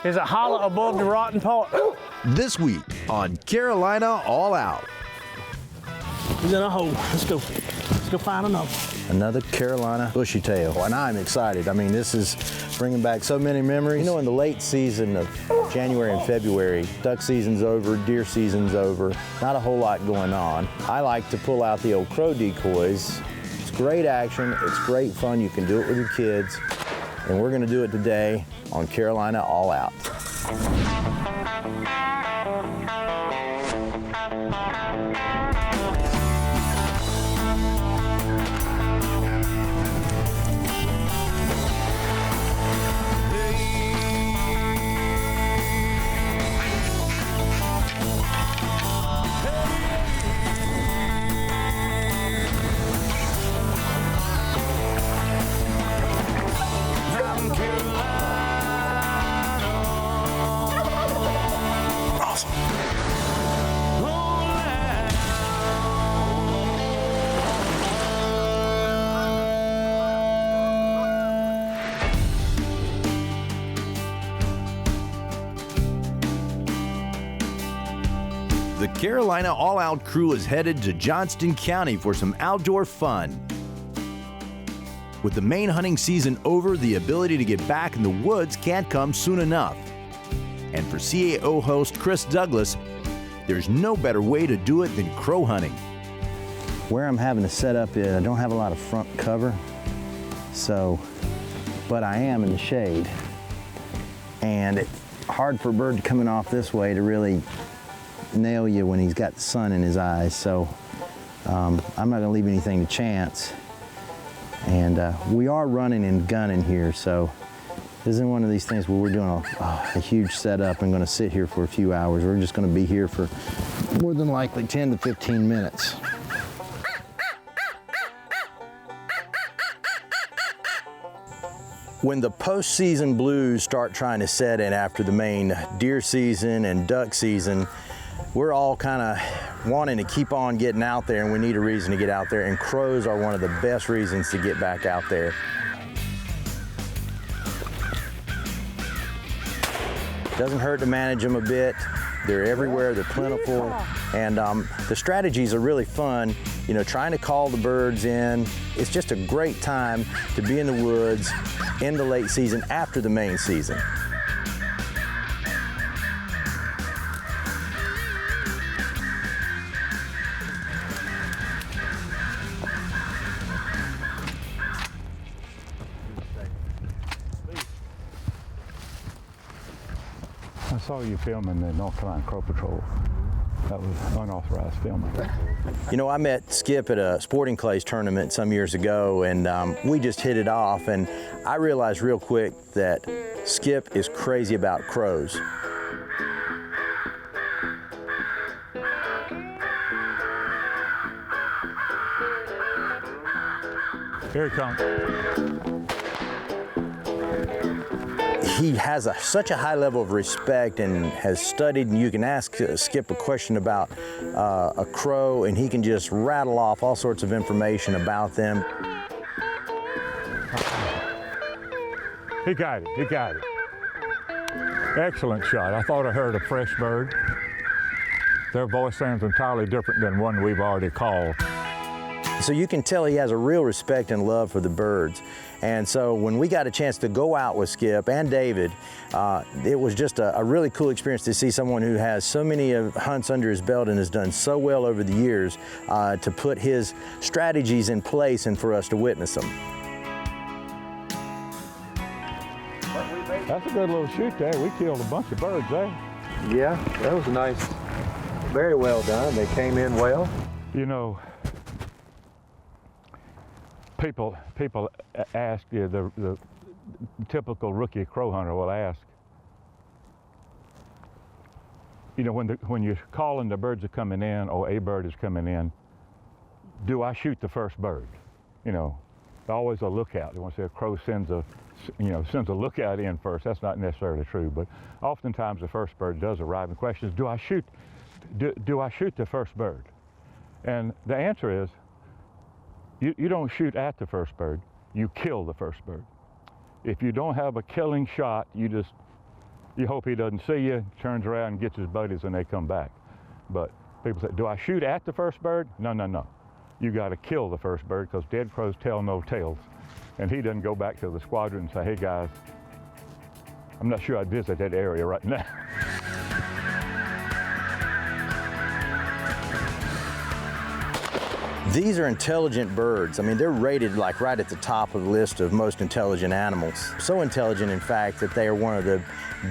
is a hollow above the rotten part. This week on Carolina All Out. He's in a hole. Let's go. Let's go find another. Another Carolina bushy tail, and I'm excited. I mean, this is bringing back so many memories. You know, in the late season of January and February, duck season's over, deer season's over, not a whole lot going on. I like to pull out the old crow decoys. It's great action, it's great fun, you can do it with your kids, and we're gonna do it today on Carolina All Out. The Carolina All Out crew is headed to Johnston County for some outdoor fun. With the main hunting season over, the ability to get back in the woods can't come soon enough. And for CAO host Chris Douglas, there's no better way to do it than crow hunting. Where I'm having to set up is I don't have a lot of front cover, but I am in the shade. And it's hard for a bird coming off this way to really nail you when he's got the sun in his eyes, so I'm not going to leave anything to chance. And we are running and gunning here, so this isn't one of these things where we're doing a huge setup and going to sit here for a few hours. We're just going to be here for more than likely 10 to 15 minutes. When the postseason blues start trying to set in after the main deer season and duck season, we're all kind of wanting to keep on getting out there, and we need a reason to get out there, and crows are one of the best reasons to get back out there. Doesn't hurt to manage them a bit. They're everywhere, they're plentiful, and the strategies are really fun. You know, trying to call the birds in. It's just a great time to be in the woods in the late season after the main season. I saw you filming the North Carolina Crow Patrol. That was unauthorized filming. You know, I met Skip at a sporting clays tournament some years ago, and we just hit it off, and I realized real quick that Skip is crazy about crows. Here he comes. He has such a high level of respect and has studied, and you can ask Skip a question about a crow and he can just rattle off all sorts of information about them. He got it, he got it. Excellent shot. I thought I heard a fresh bird. Their voice sounds entirely different than one we've already called. So you can tell he has a real respect and love for the birds. And so when we got a chance to go out with Skip and David, it was just a really cool experience to see someone who has so many hunts under his belt and has done so well over the years to put his strategies in place and for us to witness them. That's a good little shoot there. We killed a bunch of birds there. Yeah, that was nice. Very well done. They came in well. You know, people ask you, the typical rookie crow hunter will ask, you know, when you're calling the birds are coming in or a bird is coming in, do I shoot the first bird? You know, always a lookout. You want to say a crow sends a lookout in first. That's not necessarily true, but oftentimes the first bird does arrive. The question is, do I shoot the first bird? And the answer is, you don't shoot at the first bird, you kill the first bird. If you don't have a killing shot, you You hope he doesn't see you, turns around and gets his buddies and they come back. But people say, do I shoot at the first bird? No, no, no. You got to kill the first bird because dead crows tell no tales. And he doesn't go back to the squadron and say, hey guys, I'm not sure I'd visit that area right now. These are intelligent birds. I mean, they're rated like right at the top of the list of most intelligent animals. So intelligent, in fact, that they are one of the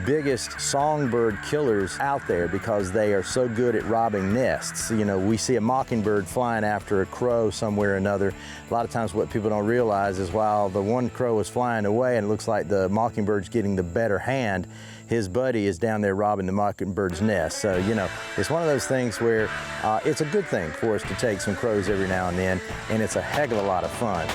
biggest songbird killers out there because they are so good at robbing nests. You know, we see a mockingbird flying after a crow somewhere or another. A lot of times what people don't realize is while the one crow is flying away and it looks like the mockingbird's getting the better hand, his buddy is down there robbing the mockingbird's nest. So, you know, it's one of those things where it's a good thing for us to take some crows every now and then, and it's a heck of a lot of fun.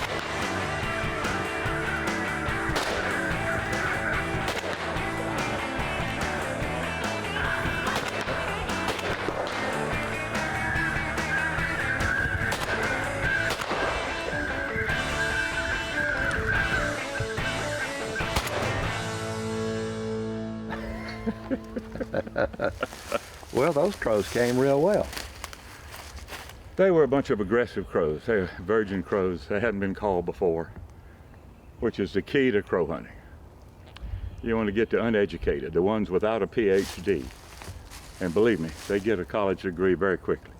Well, those crows came real well. They were a bunch of aggressive crows. They were virgin crows. They hadn't been called before, which is the key to crow hunting. You want to get the uneducated, the ones without a PhD. And believe me, they get a college degree very quickly.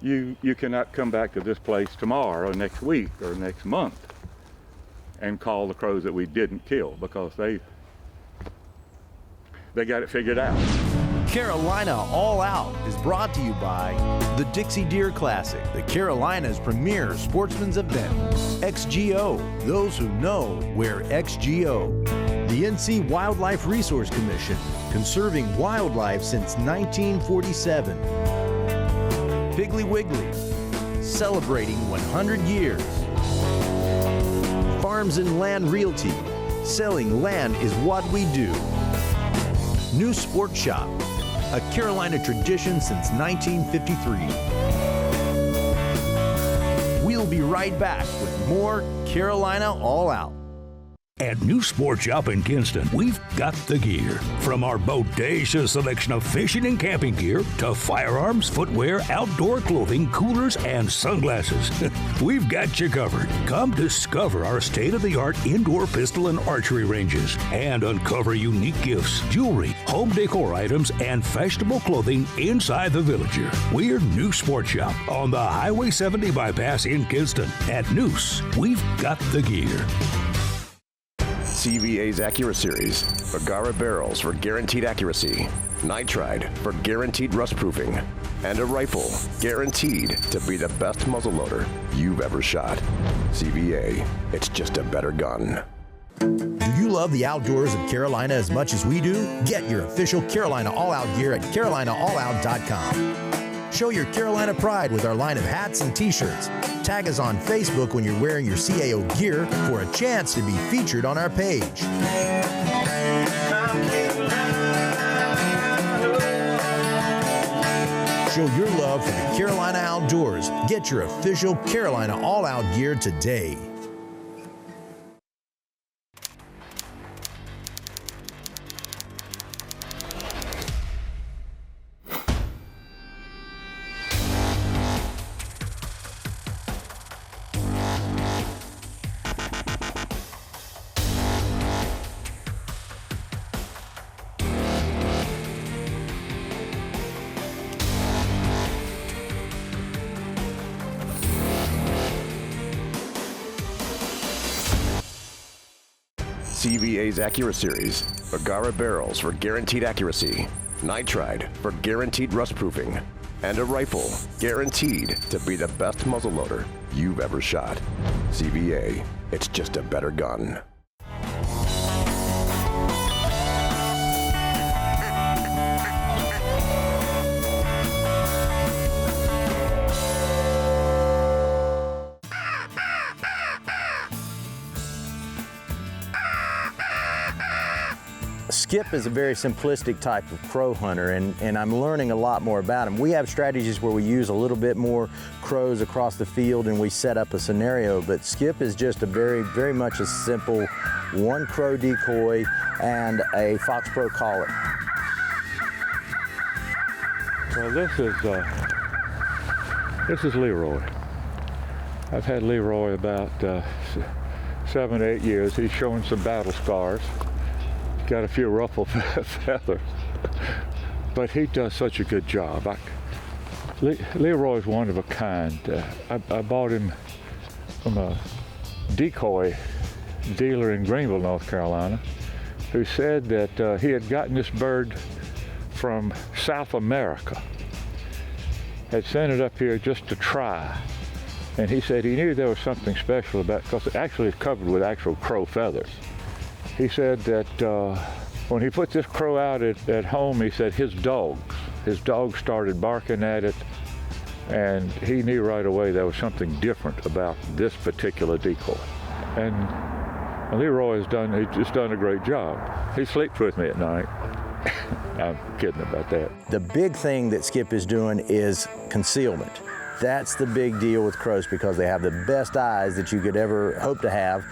You cannot come back to this place tomorrow or next week or next month and call the crows that we didn't kill because they got it figured out. Carolina All Out is brought to you by the Dixie Deer Classic, the Carolina's premier sportsman's event. XGO, those who know wear XGO. The NC Wildlife Resource Commission, conserving wildlife since 1947. Piggly Wiggly, celebrating 100 years. Farms and Land Realty, selling land is what we do. New Sport Shop, a Carolina tradition since 1953. We'll be right back with more Carolina All Out. At New Sport Shop in Kinston, we've got the gear. From our bodacious selection of fishing and camping gear to firearms, footwear, outdoor clothing, coolers, and sunglasses. We've got you covered. Come discover our state-of-the-art indoor pistol and archery ranges and uncover unique gifts, jewelry, home decor items, and fashionable clothing inside the Villager. We're New Sport Shop on the Highway 70 bypass in Kinston. At Noose, we've got the gear. CVA's Accura Series, Bergara barrels for guaranteed accuracy, nitride for guaranteed rust proofing, and a rifle guaranteed to be the best muzzleloader you've ever shot. CVA, it's just a better gun. Do you love the outdoors of Carolina as much as we do? Get your official Carolina All Out gear at CarolinaAllOut.com. Show your Carolina pride with our line of hats and t-shirts. Tag us on Facebook when you're wearing your CAO gear for a chance to be featured on our page. Show your love for the Carolina outdoors. Get your official Carolina All Out gear today. CVA's Accura Series, Bergara barrels for guaranteed accuracy, nitride for guaranteed rust proofing, and a rifle guaranteed to be the best muzzleloader you've ever shot. CVA, it's just a better gun. Skip is a very simplistic type of crow hunter, and I'm learning a lot more about him. We have strategies where we use a little bit more crows across the field and we set up a scenario, but Skip is just a very much a simple 1 crow decoy, and a Fox Pro collar. Well, this is Leroy. I've had Leroy about 7 or 8 years. He's showing some battle scars. He's got a few ruffled feathers, but he does such a good job. Leroy's one of a kind. I bought him from a Decoy dealer in Greenville, North Carolina, who said that he had gotten this bird from South America, had sent it up here just to try. And he said he knew there was something special about it because it actually is covered with actual crow feathers. He said that when he put this crow out at home, he said his dogs started barking at it, and he knew right away there was something different about this particular decoy. And Leroy he's just done a great job. He sleeps with me at night. I'm kidding about that. The big thing that Skip is doing is concealment. That's the big deal with crows because they have the best eyes that you could ever hope to have,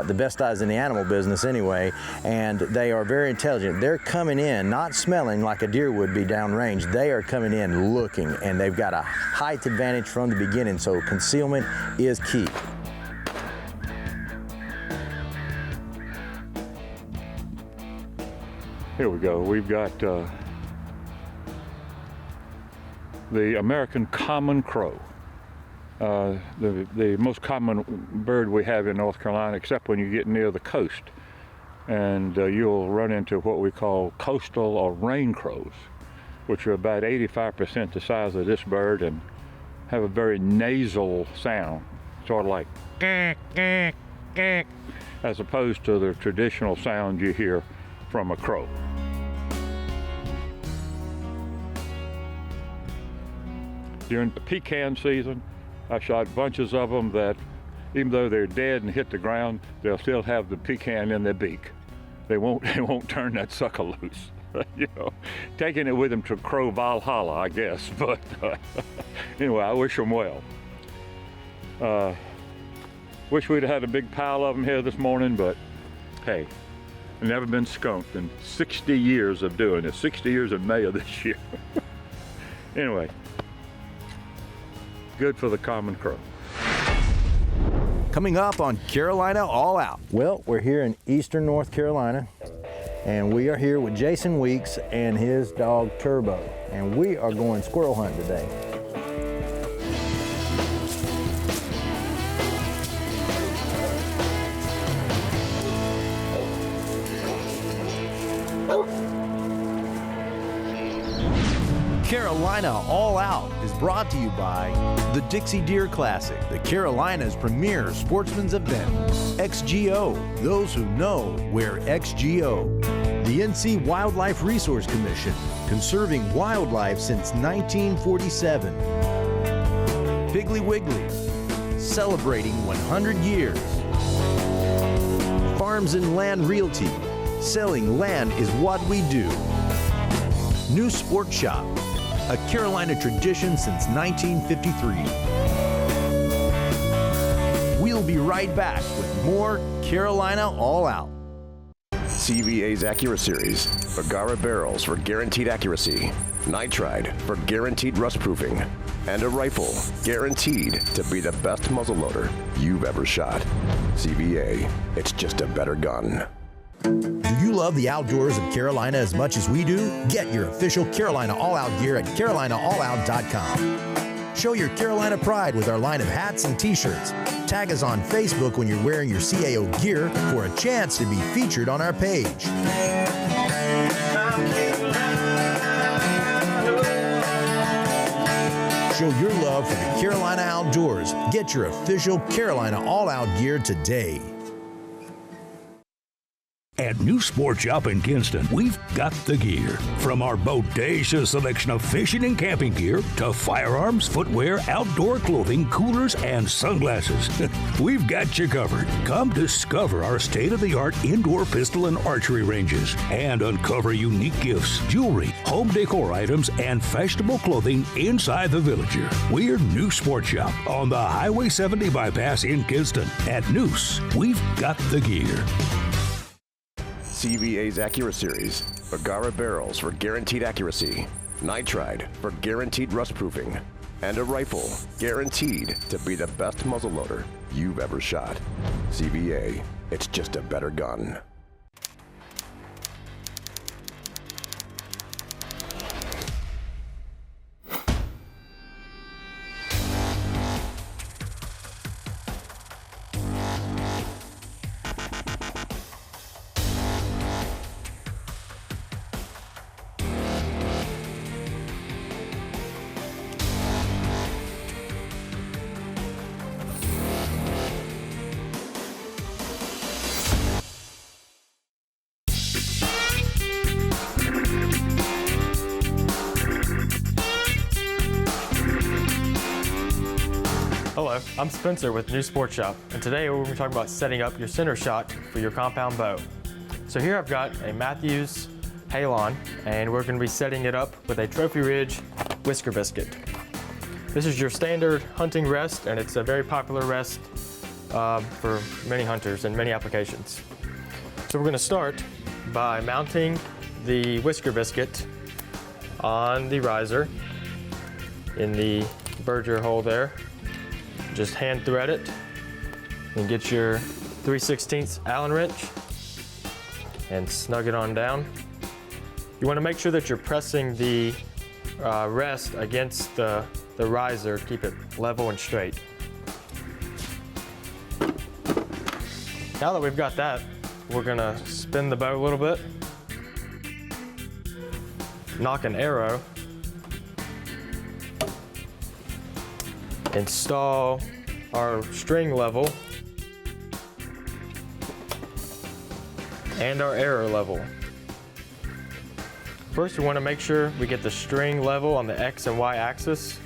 the best eyes in the animal business anyway, and they are very intelligent. They're coming in, not smelling like a deer would be downrange. They are coming in looking, and they've got a height advantage from the beginning, so concealment is key. Here we go. We've got the American common crow, the most common bird we have in North Carolina, except when you get near the coast. And you'll run into what we call coastal or rain crows, which are about 85% the size of this bird and have a very nasal sound, sort of like as opposed to the traditional sound you hear from a crow. During the pecan season, I shot bunches of them that, even though they're dead and hit the ground, they'll still have the pecan in their beak. They won't turn that sucker loose. You know, taking it with them to Crow Valhalla, I guess. But anyway, I wish them well. Wish we'd had a big pile of them here this morning, but hey, I've never been skunked in 60 years of doing this. 60 years in May of this year. Anyway. Good for the common crow. Coming up on Carolina All Out. Well, we're here in eastern North Carolina, and we are here with Jason Weeks and his dog Turbo, and we are going squirrel hunting today. Carolina All Out is brought to you by the Dixie Deer Classic, the Carolina's premier sportsman's event. XGO, those who know wear XGO. The NC Wildlife Resource Commission, conserving wildlife since 1947. Piggly Wiggly, celebrating 100 years. Farms and Land Realty, selling land is what we do. New Sport Shop, a Carolina tradition since 1953. We'll be right back with more Carolina All Out. CVA's Acura Series, Bergara barrels for guaranteed accuracy, nitride for guaranteed rust proofing, and a rifle guaranteed to be the best muzzleloader you've ever shot. CVA, it's just a better gun. Do you love the outdoors of Carolina as much as we do? Get your official Carolina All Out gear at CarolinaAllOut.com. Show your Carolina pride with our line of hats and t-shirts. Tag us on Facebook when you're wearing your CAO gear for a chance to be featured on our page. Show your love for the Carolina outdoors. Get your official Carolina All Out gear today. At New Sport Shop in Kinston, we've got the gear. From our bodacious selection of fishing and camping gear to firearms, footwear, outdoor clothing, coolers, and sunglasses. We've got you covered. Come discover our state-of-the-art indoor pistol and archery ranges and uncover unique gifts, jewelry, home decor items, and fashionable clothing inside the Villager. We're New Sport Shop on the Highway 70 bypass in Kinston. At Noose, we've got the gear. CVA's Accura Series, Agara barrels for guaranteed accuracy, nitride for guaranteed rust proofing, and a rifle guaranteed to be the best muzzleloader you've ever shot. CVA, it's just a better gun. Hello, I'm Spencer with New Sport Shop, and today we're going to talk about setting up your center shot for your compound bow. So here I've got a Matthews Halon, and we're going to be setting it up with a Trophy Ridge Whisker Biscuit. This is your standard hunting rest, and it's a very popular rest for many hunters and many applications. So we're going to start by mounting the Whisker Biscuit on the riser in the Berger hole there. Just hand thread it and get your 3/16 Allen wrench and snug it on down. You want to make sure that you're pressing the rest against the riser to keep it level and straight. Now that we've got that, we're gonna spin the bow a little bit, knock an arrow, install our string level and our arrow level. First, we want to make sure we get the string level on the X and Y axis.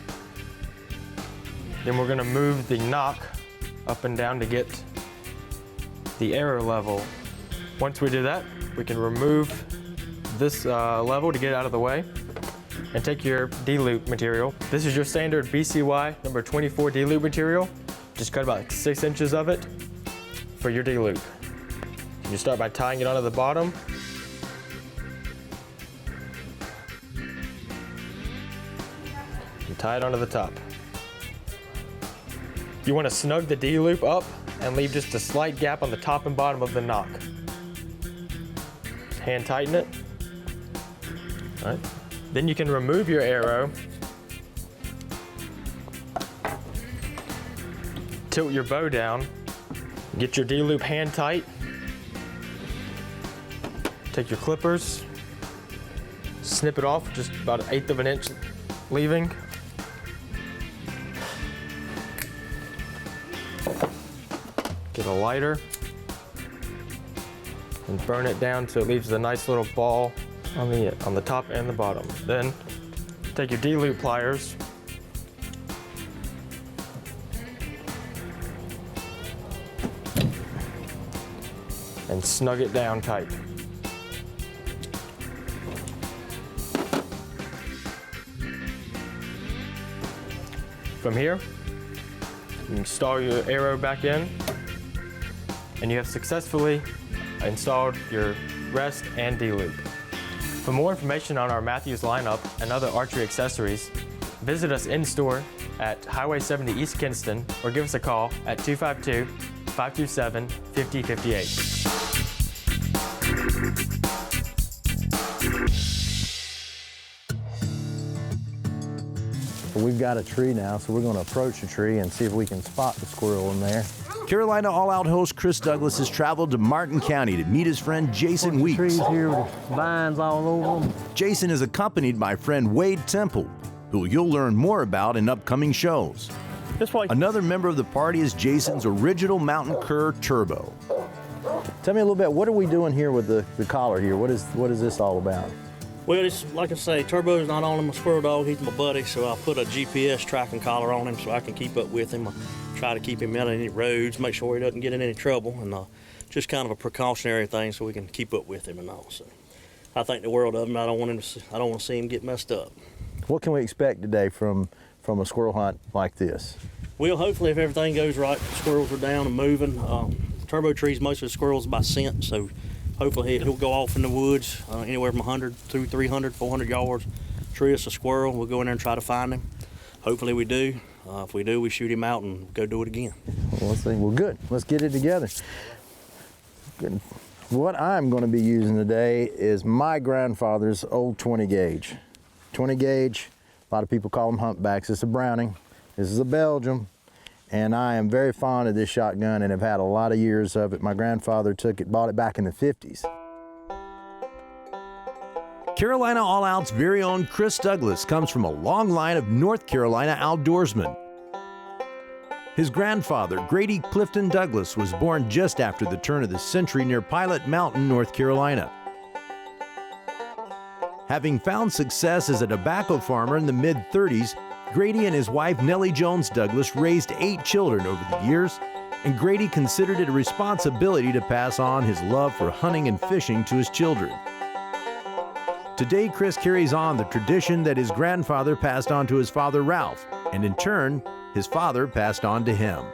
Then we're going to move the knock up and down to get the arrow level. Once we do that, we can remove this level to get it out of the way and take your D-loop material. This is your standard BCY number 24 D-loop material. Just cut about 6 inches of it for your D-loop. You start by tying it onto the bottom. And tie it onto the top. You want to snug the D-loop up and leave just a slight gap on the top and bottom of the knock. Hand tighten it. All right. Then you can remove your arrow, tilt your bow down, get your D-loop hand tight, take your clippers, snip it off just about 1/8 of an inch leaving. Get a lighter and burn it down so it leaves a nice little ball on the top and the bottom. Then take your D-loop pliers, and snug it down tight. From here, you install your arrow back in, and you have successfully installed your rest and D-loop. For more information on our Matthews lineup and other archery accessories, visit us in-store at Highway 70 East Kinston or give us a call at 252-527-5058. We've got a tree now, so we're going to approach the tree and see if we can spot the squirrel in there. Carolina All Out host Chris Douglas has traveled to Martin County to meet his friend Jason Weeks. Trees here with vines all over them. Jason is accompanied by friend Wade Temple, who you'll learn more about in upcoming shows. This way. Another member of the party is Jason's original Mountain Cur Turbo. Tell me a little bit, what are we doing here with the collar here? What is this all about? Well, it's like I say, Turbo is not only my squirrel dog, he's my buddy, so I put a GPS tracking collar on him so I can keep up with him. I try to keep him out of any roads, make sure he doesn't get in any trouble, and just kind of a precautionary thing so we can keep up with him and all. So I think the world of him. I don't want to see him get messed up. What can we expect today from a squirrel hunt like this? Well, hopefully if everything goes right, squirrels are down and moving. Turbo trees most of the squirrels by scent, so hopefully he'll go off in the woods anywhere from 100 through 300, 400 yards. Tree us a squirrel. We'll go in there and try to find him. Hopefully we do. If we do, we shoot him out and go do it again. Well, let's see. Well, good. Let's get it together. Good. What I'm going to be using today is my grandfather's old 20 gauge. 20 gauge, a lot of people call them humpbacks. It's a Browning. This is a Belgium. And I am very fond of this shotgun and have had a lot of years of it. My grandfather bought it back in the 50s. Carolina All Out's very own Chris Douglas comes from a long line of North Carolina outdoorsmen. His grandfather, Grady Clifton Douglas, was born just after the turn of the century near Pilot Mountain, North Carolina. Having found success as a tobacco farmer in the mid-30s, Grady and his wife Nellie Jones Douglas raised 8 children over the years, and Grady considered it a responsibility to pass on his love for hunting and fishing to his children. Today, Chris carries on the tradition that his grandfather passed on to his father Ralph, and in turn, his father passed on to him.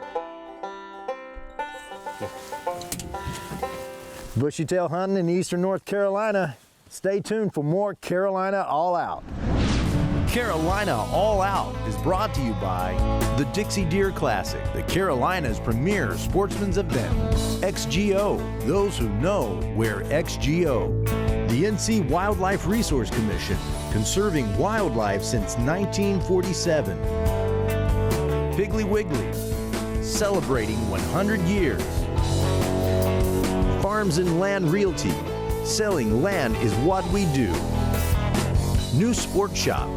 Bushy tail hunting in eastern North Carolina. Stay tuned for more Carolina All Out. Carolina All Out is brought to you by the Dixie Deer Classic, the Carolinas' premier sportsman's event. XGO, those who know wear XGO. The NC Wildlife Resource Commission, conserving wildlife since 1947. Piggly Wiggly, celebrating 100 years. Farms and Land Realty, selling land is what we do. New Sport Shop,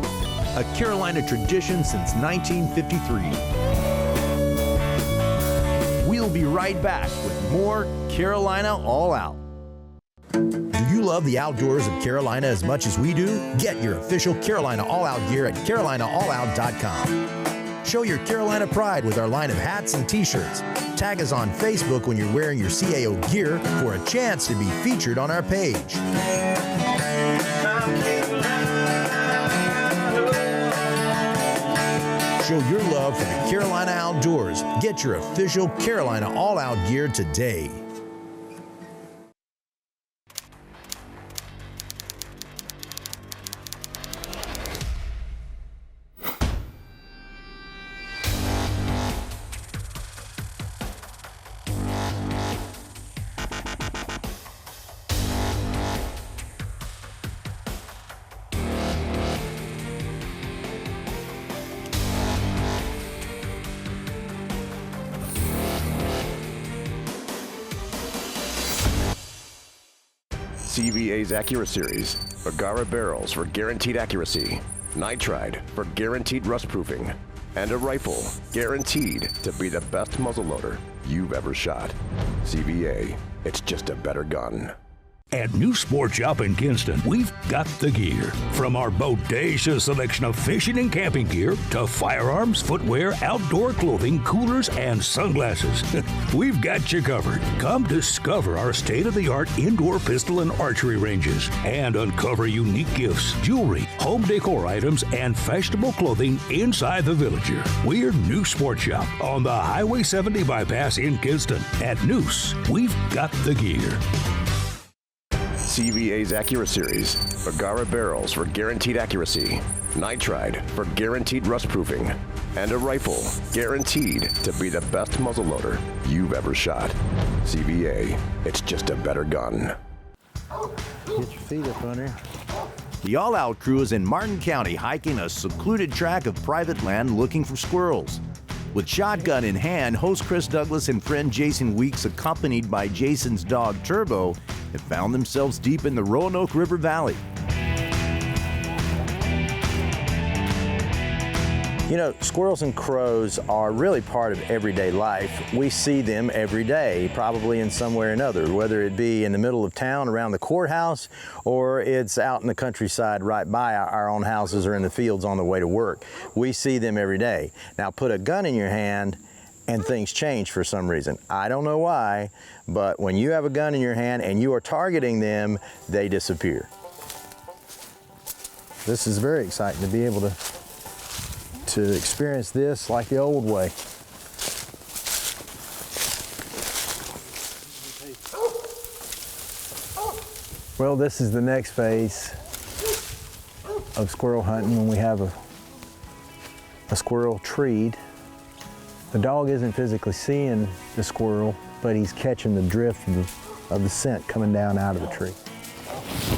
a Carolina tradition since 1953. We'll be right back with more Carolina All Out. Do you love the outdoors of Carolina as much as we do? Get your official Carolina All Out gear at CarolinaAllOut.com. Show your Carolina pride with our line of hats and t-shirts. Tag us on Facebook when you're wearing your CAO gear for a chance to be featured on our page. Show your love for the Carolina outdoors. Get your official Carolina All Out gear today. CVA's Accura Series, Bergara barrels for guaranteed accuracy, nitride for guaranteed rust proofing, and a rifle guaranteed to be the best muzzleloader you've ever shot. CVA, it's just a better gun. At New Sport Shop in Kinston, we've got the gear. From our bodacious selection of fishing and camping gear to firearms, footwear, outdoor clothing, coolers, and sunglasses. We've got you covered. Come discover our state-of-the-art indoor pistol and archery ranges and uncover unique gifts, jewelry, home decor items, and fashionable clothing inside the Villager. We're New Sport Shop on the Highway 70 bypass in Kinston. At Noose, we've got the gear. CVA's Accura Series, Bergara barrels for guaranteed accuracy, nitride for guaranteed rust proofing, and a rifle guaranteed to be the best muzzleloader you've ever shot. CVA, it's just a better gun. Get your feet up on here. The All Out crew is in Martin County hiking a secluded tract of private land looking for squirrels. With shotgun in hand, host Chris Douglas and friend Jason Weeks, accompanied by Jason's dog Turbo, have found themselves deep in the Roanoke River Valley. You know, squirrels and crows are really part of everyday life. We see them every day, probably in some way or another, whether it be in the middle of town around the courthouse, or it's out in the countryside right by our own houses or in the fields on the way to work. We see them every day. Now put a gun in your hand and things change for some reason. I don't know why, but when you have a gun in your hand and you are targeting them, they disappear. This is very exciting to be able to experience this like the old way. Well, this is the next phase of squirrel hunting when we have a squirrel treed. The dog isn't physically seeing the squirrel, but he's catching the drift of the scent coming down out of the tree.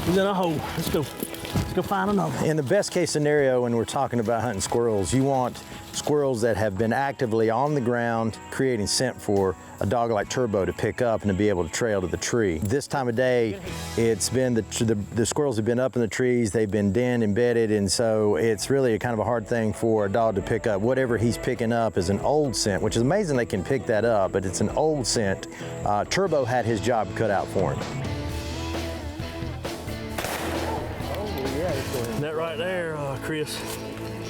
He's in a hole. Let's go. Let's go find another. In the best case scenario, when we're talking about hunting squirrels, you want squirrels that have been actively on the ground creating scent for a dog like Turbo to pick up and to be able to trail to the tree. This time of day, it's been the squirrels have been up in the trees, they've been den embedded, and so it's really a kind of a hard thing for a dog to pick up. Whatever he's picking up is an old scent, which is amazing they can pick that up, but it's an old scent. Turbo had his job cut out for him. That right there, Chris,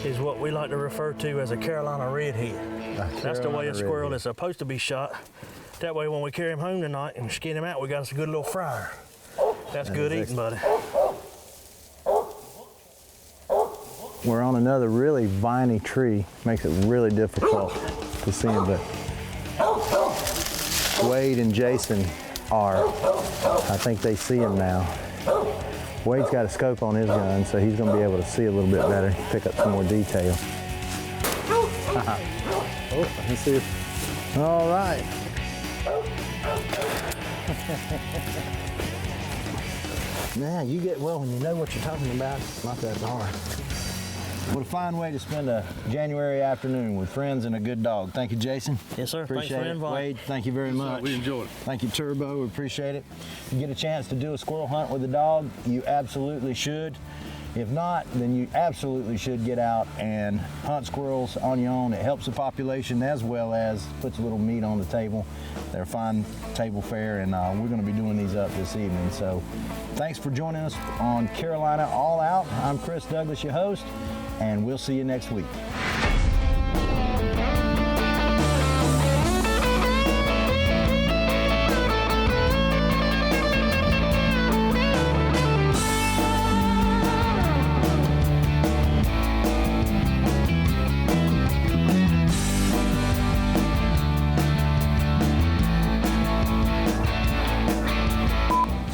is what we like to refer to as a Carolina redhead. That's the way a squirrel is supposed to be shot. That way when we carry him home tonight and skin him out, we got us a good little fryer. That's good eating, buddy. We're on another really viney tree. Makes it really difficult to see him, but Wade and Jason are. I think they see him now. Wade's got a scope on his gun, so he's going to be able to see a little bit better, pick up some more detail. Oh, let's see. All right. Now, you get well when you know what you're talking about. It's not that hard. What a fine way to spend a January afternoon with friends and a good dog. Thank you, Jason. Yes, sir. Appreciate Thanks for it. inviting. Wade, thank you very much. We enjoyed it. Thank you, Turbo. We appreciate it. If you get a chance to do a squirrel hunt with a dog, you absolutely should. If not, then you absolutely should get out and hunt squirrels on your own. It helps the population as well as puts a little meat on the table. They're fine table fare, and we're going to be doing these up this evening. So thanks for joining us on Carolina All Out. I'm Chris Douglas, your host, and we'll see you next week.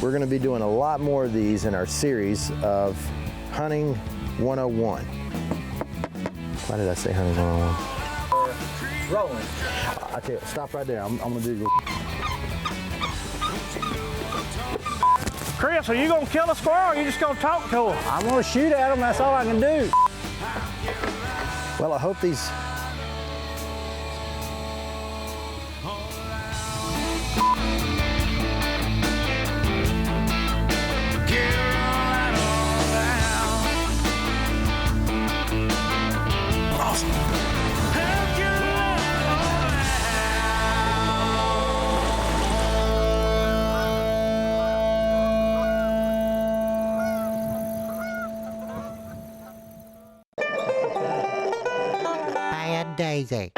We're going to be doing a lot more of these in our series of Hunting 101. Why did I say Hunting 101? Rolling. I tell you, stop right there. I'm going to do your... Chris, are you going to kill a squirrel or are you just going to talk to him? I'm going to shoot at them. That's all I can do. Well, I hope these... Daisy.